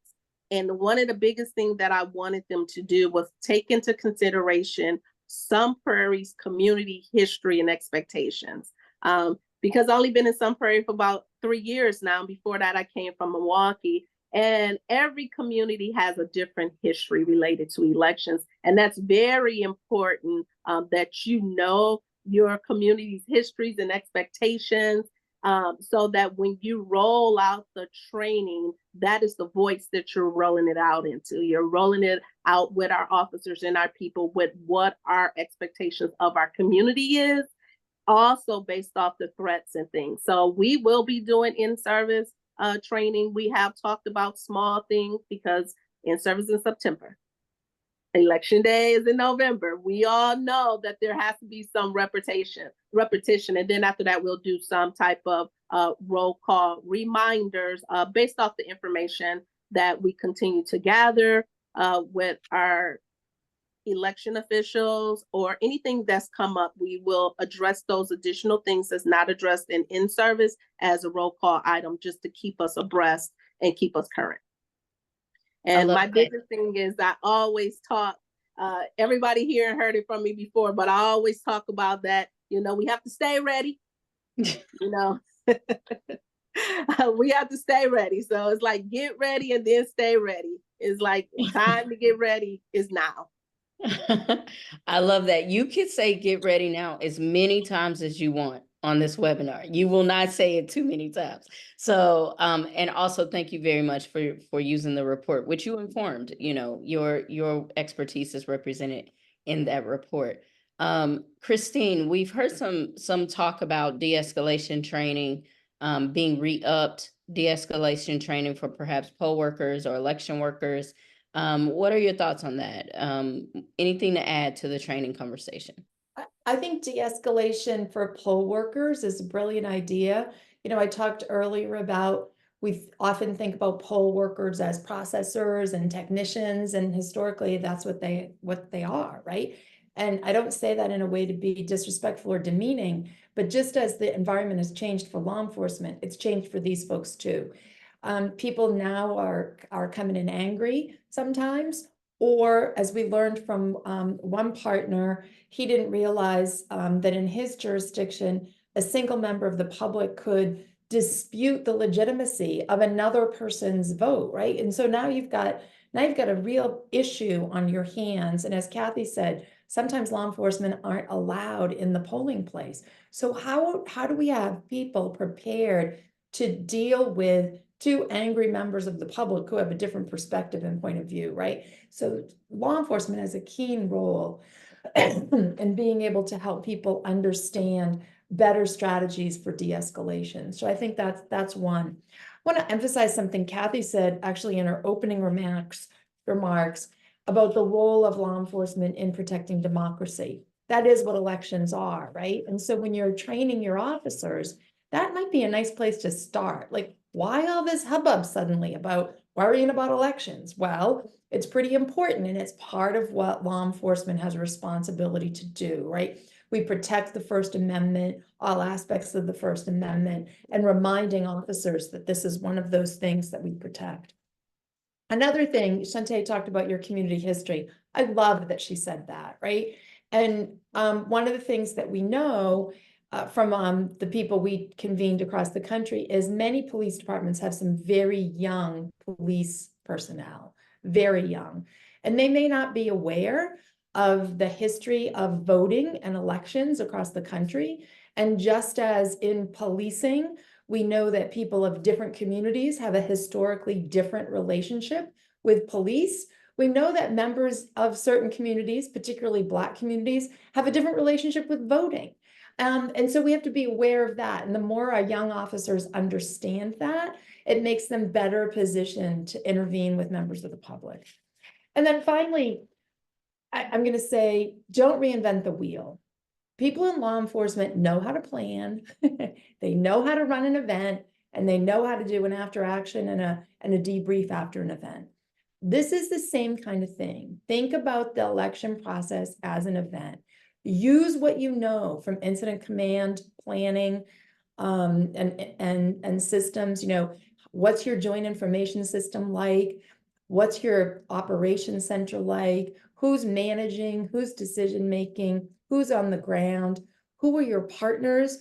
Speaker 4: And one of the biggest things that I wanted them to do was take into consideration Sun Prairie's community history and expectations. Because I've only been in Sun Prairie for about 3 years now. Before that, I came from Milwaukee. And every community has a different history related to elections. And that's very important that you know your community's histories and expectations. So that when you roll out the training, that is the voice that you're rolling it out into. You're rolling it out with our officers and our people with what our expectations of our community is. also based off the threats and things. So we will be doing in-service training. We have talked about small things because in-service in September. Election day is in November. We all know that there has to be some repetition. And then after that, we'll do some type of roll call reminders based off the information that we continue to gather with our election officials or anything that's come up. We will address those additional things that's not addressed in service as a roll call item, just to keep us abreast and keep us current. And my biggest thing is I always talk, everybody here heard it from me before, but I always talk about that, you know, we have to stay ready, you know, we have to stay ready. So it's like, get ready and then stay ready. It's like time to get ready is now.
Speaker 2: I love that. You can say get ready now as many times as you want on this webinar. You will not say it too many times. So, and also thank you very much for using the report, which you informed, you know, your expertise is represented in that report. Christine, we've heard some talk about de-escalation training, being re-upped, de-escalation training for perhaps poll workers or election workers. What are your thoughts on that? Anything to add to the training conversation?
Speaker 5: I think de-escalation for poll workers is a brilliant idea. You know, I talked earlier about, we often think about poll workers as processors and technicians, and historically that's what they are, right? And I don't say that in a way to be disrespectful or demeaning, but just as the environment has changed for law enforcement, it's changed for these folks too. People now are coming in angry sometimes, or as we learned from one partner, he didn't realize that in his jurisdiction, a single member of the public could dispute the legitimacy of another person's vote, right? And so now you've got a real issue on your hands. And as Kathy said, sometimes law enforcement aren't allowed in the polling place. So how do we have people prepared to deal with two angry members of the public who have a different perspective and point of view, right? So law enforcement has a keen role in being able to help people understand better strategies for de-escalation. So I think that's one. I want to emphasize something Kathy said actually in her opening remarks about the role of law enforcement in protecting democracy. That is what elections are, right? And so when you're training your officers, that might be a nice place to start. Like, why all this hubbub suddenly about worrying about elections? Well, it's pretty important, and it's part of what law enforcement has a responsibility to do, right? We protect the First Amendment, all aspects of the First Amendment, and reminding officers that this is one of those things that we protect. Another thing, Shantae talked about your community history. I love that she said that, right? And one of the things that we know from the people we convened across the country is many police departments have some very young police personnel, very young. And they may not be aware of the history of voting and elections across the country. And just as in policing, we know that people of different communities have a historically different relationship with police. We know that members of certain communities, particularly Black communities, have a different relationship with voting. And so we have to be aware of that. And the more our young officers understand that, it makes them better positioned to intervene with members of the public. And then finally, I'm going to say, don't reinvent the wheel. People in law enforcement know how to plan, they know how to run an event, and they know how to do an after action and a debrief after an event. This is the same kind of thing. Think about the election process as an event. Use what you know from incident command planning and systems. You know, what's your joint information system like? What's your operations center like? Who's managing? Who's decision making? Who's on the ground? Who are your partners?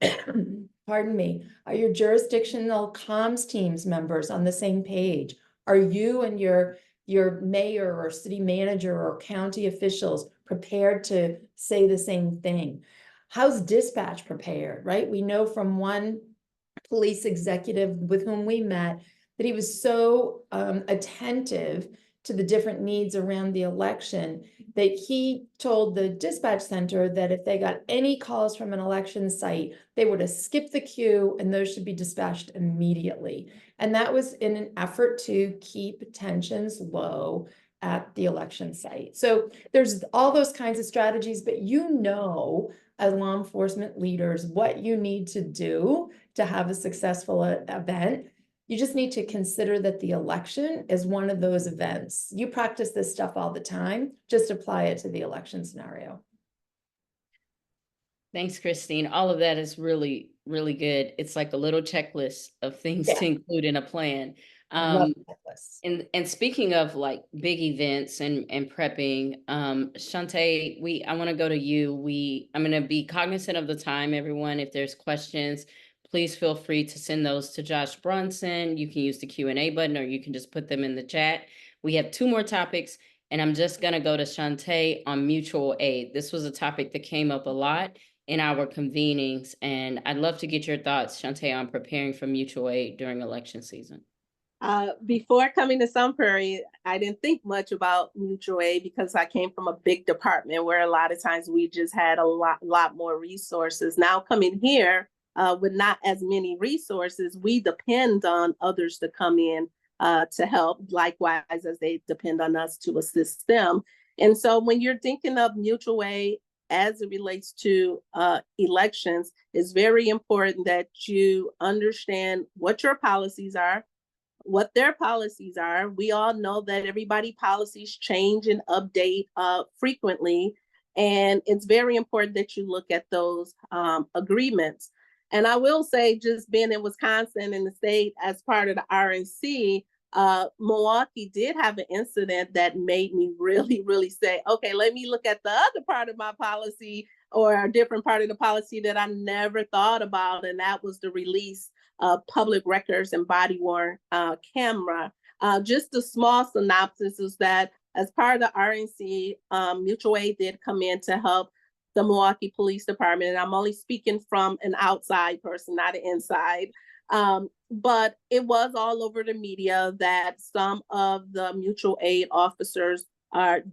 Speaker 5: Pardon me. Are your jurisdictional comms teams members on the same page? Are you and your mayor or city manager or county officials prepared to say the same thing? How's dispatch prepared, right? We know from one police executive with whom we met that he was so attentive to the different needs around the election, that he told the dispatch center that if they got any calls from an election site, they would have skipped the queue and those should be dispatched immediately. And that was in an effort to keep tensions low at the election site. So there's all those kinds of strategies, but as law enforcement leaders, what you need to do to have a successful event. You just need to consider that the election is one of those events. You practice this stuff all the time, just apply it to the election scenario.
Speaker 2: Thanks, Christine. All of that is really, really good. It's like a little checklist of things to include in a plan. And speaking of like big events and prepping, Shante, I want to go to you. I'm going to be cognizant of the time, everyone. If there's questions, please feel free to send those to Josh Brunson. You can use the Q&A button, or you can just put them in the chat. We have 2 more topics, and I'm just going to go to Shante on mutual aid. This was a topic that came up a lot in our convenings, and I'd love to get your thoughts, Shante, on preparing for mutual aid during election season.
Speaker 4: Before coming to Sun Prairie, I didn't think much about mutual aid because I came from a big department where a lot of times we just had a lot more resources. Now coming here with not as many resources, we depend on others to come in to help, likewise as they depend on us to assist them. And so when you're thinking of mutual aid as it relates to elections, it's very important that you understand what your policies are, what their policies are. We all know that everybody's policies change and update frequently. And it's very important that you look at those agreements. And I will say, just being in Wisconsin in the state as part of the RNC, Milwaukee did have an incident that made me really, really say, okay, let me look at the other part of my policy or a different part of the policy that I never thought about. And that was the release public records and body-worn camera. Just a small synopsis is that as part of the RNC, mutual aid did come in to help the Milwaukee Police Department. And I'm only speaking from an outside person, not an inside. But it was all over the media that some of the mutual aid officers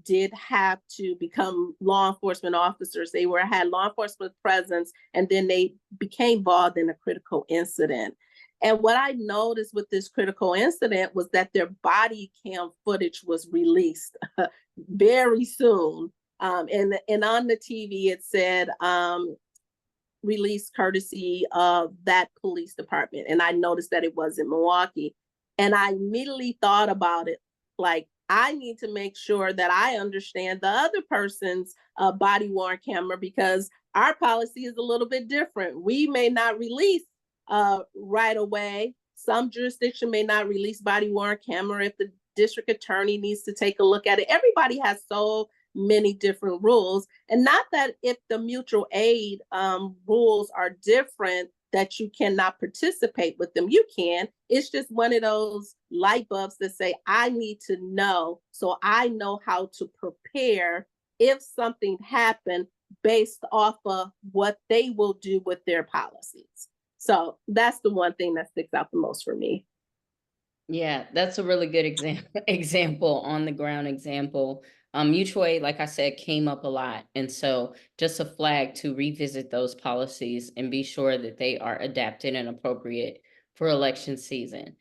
Speaker 4: did have to become law enforcement officers. They had law enforcement presence, and then they became involved in a critical incident. And what I noticed with this critical incident was that their body cam footage was released very soon. And on the TV, it said, released courtesy of that police department. And I noticed that it was in Milwaukee. And I immediately thought about it, like, I need to make sure that I understand the other person's body-worn camera, because our policy is a little bit different. We may not release right away. Some jurisdiction may not release body-worn camera if the district attorney needs to take a look at it. Everybody has so many different rules. And not that if the mutual aid rules are different that you cannot participate with them. You can. It's just one of those light bulbs that say, I need to know, so I know how to prepare if something happened based off of what they will do with their policies. So that's the one thing that sticks out the most for me.
Speaker 2: Yeah, that's a really good example, on the ground example. Mutual aid, like I said, came up a lot. And so just a flag to revisit those policies and be sure that they are adapted and appropriate for election season.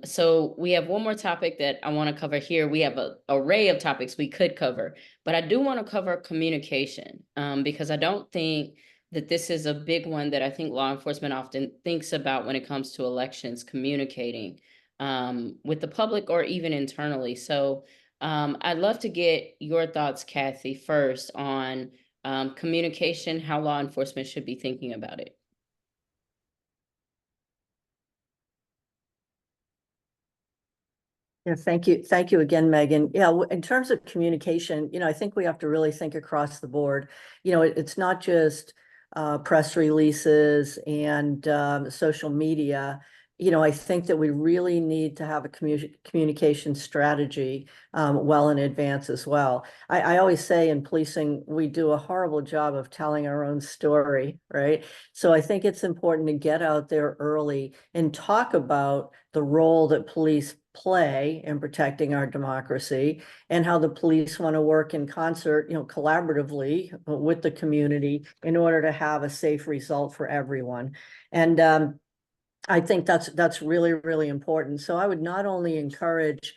Speaker 2: So we have one more topic that I want to cover here. We have an array of topics we could cover, but I do want to cover communication because I don't think that this is a big one that I think law enforcement often thinks about when it comes to elections, communicating with the public or even internally. So I'd love to get your thoughts, Kathy, first on communication, how law enforcement should be thinking about it.
Speaker 3: Yeah, thank you. Thank you again, Megan. Yeah, in terms of communication, I think we have to really think across the board. It's not just press releases and social media. I think that we really need to have a communication strategy well in advance as well. I always say in policing, we do a horrible job of telling our own story, right? So I think it's important to get out there early and talk about the role that police play in protecting our democracy and how the police want to work in concert, collaboratively with the community in order to have a safe result for everyone. And I think that's really, really important. So I would not only encourage,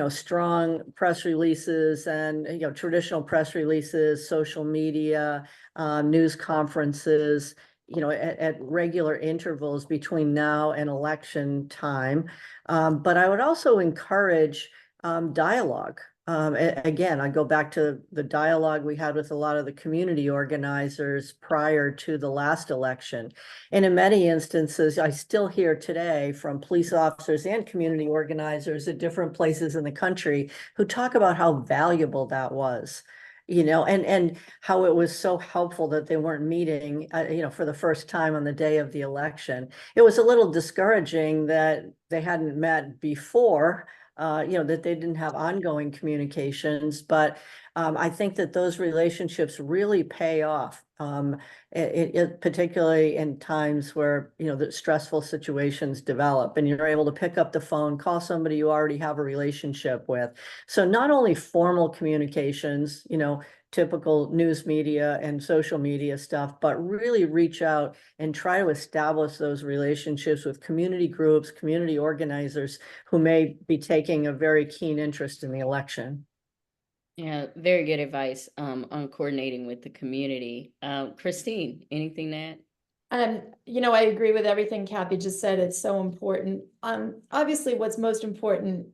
Speaker 3: strong press releases and, traditional press releases, social media, news conferences, at regular intervals between now and election time. But I would also encourage dialogue. Again, I go back to the dialogue we had with a lot of the community organizers prior to the last election. And in many instances, I still hear today from police officers and community organizers at different places in the country who talk about how valuable that was, and how it was so helpful that they weren't meeting, for the first time on the day of the election. It was a little discouraging that they hadn't met before, that they didn't have ongoing communications, but I think that those relationships really pay off, particularly in times where, the stressful situations develop and you're able to pick up the phone, call somebody you already have a relationship with. So not only formal communications, typical news media and social media stuff, but really reach out and try to establish those relationships with community groups, community organizers who may be taking a very keen interest in the election.
Speaker 2: Yeah, very good advice on coordinating with the community. Christine, anything to add?
Speaker 5: I agree with everything Kathy just said. It's so important. Obviously, what's most important,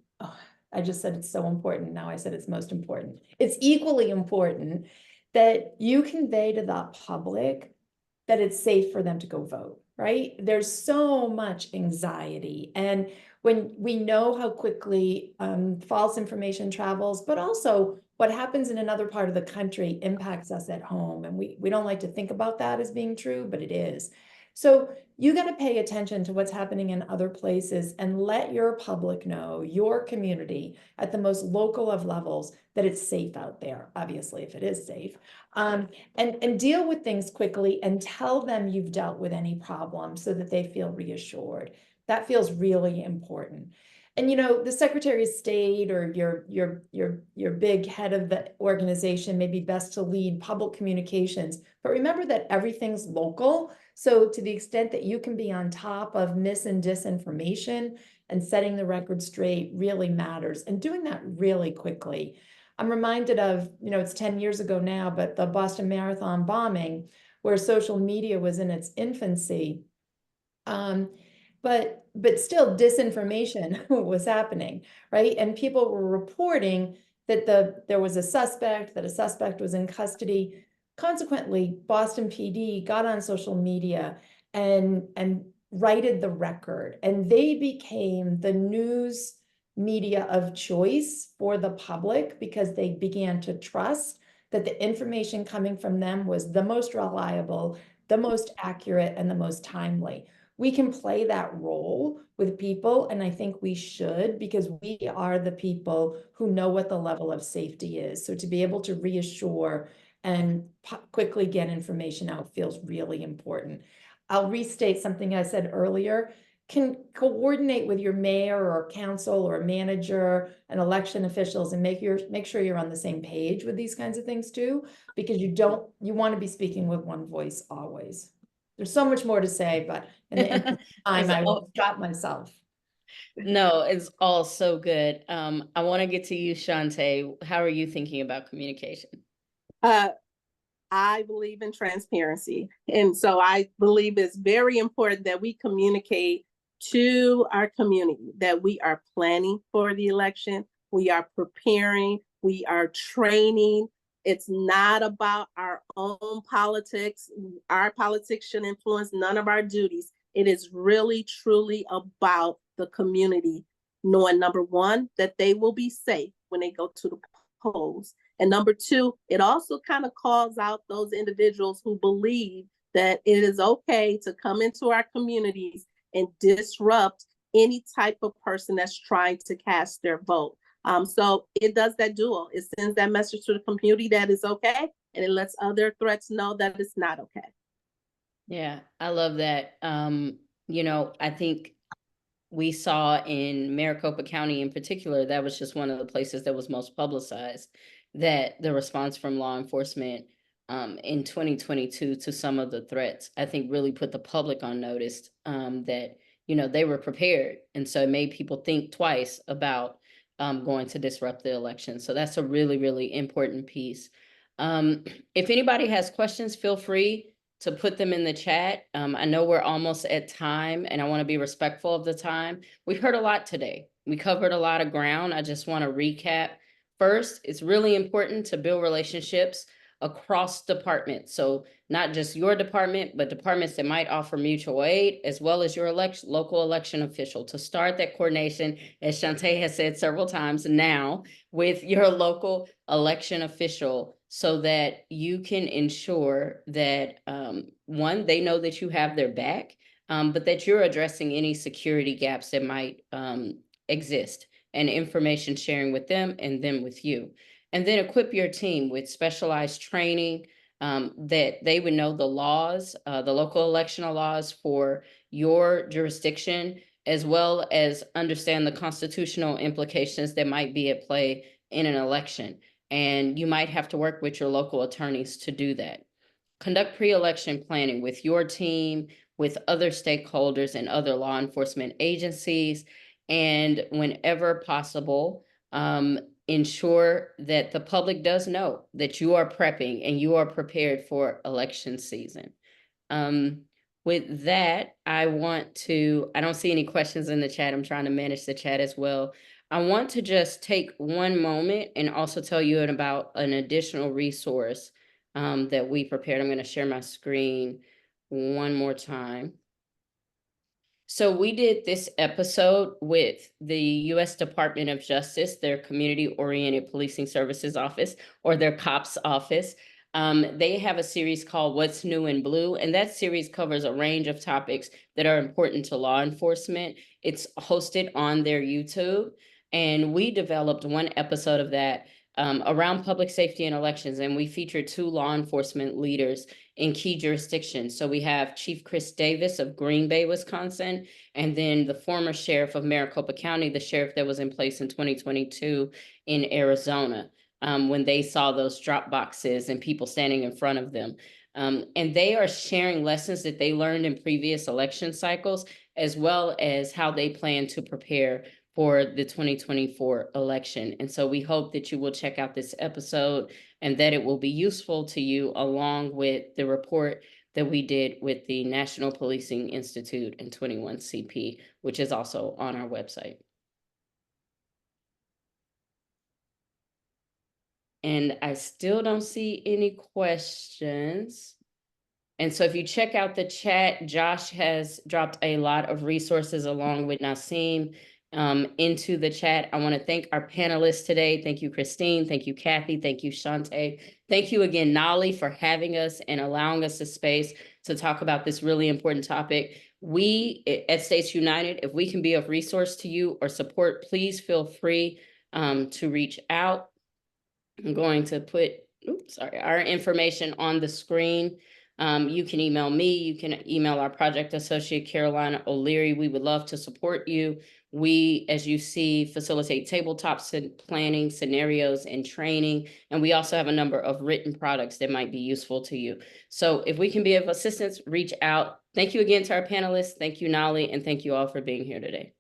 Speaker 5: I just said it's so important. Now I said it's most important. It's equally important that you convey to the public that it's safe for them to go vote, right? There's so much anxiety. And when we know how quickly false information travels, but also what happens in another part of the country impacts us at home. And we don't like to think about that as being true, but it is. So you got to pay attention to what's happening in other places and let your public know, your community at the most local of levels, that it's safe out there, obviously, if it is safe. And deal with things quickly and tell them you've dealt with any problem so that they feel reassured. That feels really important. And the Secretary of State or your big head of the organization may be best to lead public communications, but remember that everything's local. So to the extent that you can be on top of mis and disinformation and setting the record straight really matters, and doing that really quickly. I'm reminded of, it's 10 years ago now, but the Boston Marathon bombing, where social media was in its infancy. But still disinformation was happening, right? And people were reporting that there was a suspect, that a suspect was in custody. Consequently, Boston PD got on social media and righted the record, and they became the news media of choice for the public because they began to trust that the information coming from them was the most reliable, the most accurate, and the most timely. We can play that role with people, and I think we should, because we are the people who know what the level of safety is. So to be able to reassure and quickly get information out feels really important. I'll restate something I said earlier. Can coordinate with your mayor or council or manager and election officials and make sure you're on the same page with these kinds of things too, because you want to be speaking with one voice always. There's so much more to say, but in the end time, I will stop myself.
Speaker 2: No, it's all so good. I want to get to you, Shantae. How are you thinking about communication?
Speaker 4: I believe in transparency. And so I believe it's very important that we communicate to our community that we are planning for the election, we are preparing, we are training. It's not about our own politics. Our politics should influence none of our duties. It is really, truly about the community, knowing, number one, that they will be safe when they go to the polls. And number two, it also kind of calls out those individuals who believe that it is okay to come into our communities and disrupt any type of person that's trying to cast their vote. So it does that dual. It sends that message to the community that it's okay, and it lets other threats know that it's not okay.
Speaker 2: Yeah, I love that. You know, I think we saw in Maricopa County in particular, that was just one of the places that was most publicized, that the response from law enforcement in 2022 to some of the threats, I think really put the public on notice that, you know, they were prepared. And so it made people think twice about going to disrupt the election. So that's a really, really important piece. If anybody has questions, feel free to put them in the chat. I know we're almost at time and I want to be respectful of the time. We've heard a lot today. We covered a lot of ground. I just want to recap. First, it's really important to build relationships across departments. So not just your department, but departments that might offer mutual aid, as well as your local election official, to start that coordination, as Shantae has said several times now, with your local election official, so that you can ensure that one, they know that you have their back, but that you're addressing any security gaps that might exist, and information sharing with them and them with you. And then equip your team with specialized training that they would know the laws, the local election laws for your jurisdiction, as well as understand the constitutional implications that might be at play in an election. And you might have to work with your local attorneys to do that. Conduct pre-election planning with your team, with other stakeholders and other law enforcement agencies, and whenever possible, ensure that the public does know that you are prepping and you are prepared for election season. With that, I don't see any questions in the chat. I'm trying to manage the chat as well. I want to just take one moment and also tell you about an additional resource that we prepared. I'm going to share my screen one more time. So we did this episode with the U.S. Department of Justice, their Community-Oriented Policing Services Office, or their COPS office. They have a series called What's New in Blue, and that series covers a range of topics that are important to law enforcement. It's hosted on their YouTube, and we developed one episode of that around public safety and elections, and we featured 2 law enforcement leaders in key jurisdictions. So we have Chief Chris Davis of Green Bay, Wisconsin, and then the former sheriff of Maricopa County, the sheriff that was in place in 2022 in Arizona, when they saw those drop boxes and people standing in front of them. And they are sharing lessons that they learned in previous election cycles, as well as how they plan to prepare for the 2024 election. And so we hope that you will check out this episode and that it will be useful to you, along with the report that we did with the National Policing Institute and 21CP, which is also on our website. And I still don't see any questions. And so if you check out the chat, Josh has dropped a lot of resources along with Nasim into the chat. I want to thank our panelists today. Thank you, Christine. Thank you, Kathy. Thank you, Shantae. Thank you again, Nolly, for having us and allowing us the space to talk about this really important topic. We at States United, if we can be of resource to you or support, please feel free to reach out. I'm going to put our information on the screen. You can email me, you can email our project associate, Carolina O'Leary. We would love to support you. We, as you see, facilitate tabletop planning, scenarios, and training. And we also have a number of written products that might be useful to you. So if we can be of assistance, reach out. Thank you again to our panelists. Thank you, Nolly, and thank you all for being here today.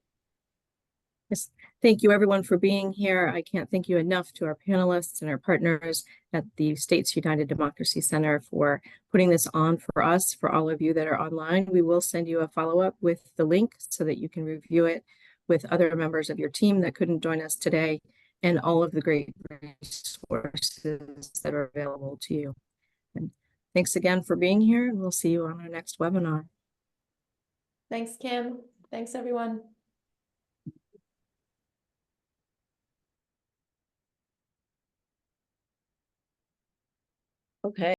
Speaker 1: Yes, thank you everyone for being here. I can't thank you enough to our panelists and our partners at the States United Democracy Center for putting this on for us, for all of you that are online. We will send you a follow-up with the link so that you can review it with other members of your team that couldn't join us today, and all of the great resources that are available to you. And thanks again for being here, and we'll see you on our next webinar.
Speaker 5: Thanks, Kim. Thanks, everyone.
Speaker 2: Okay.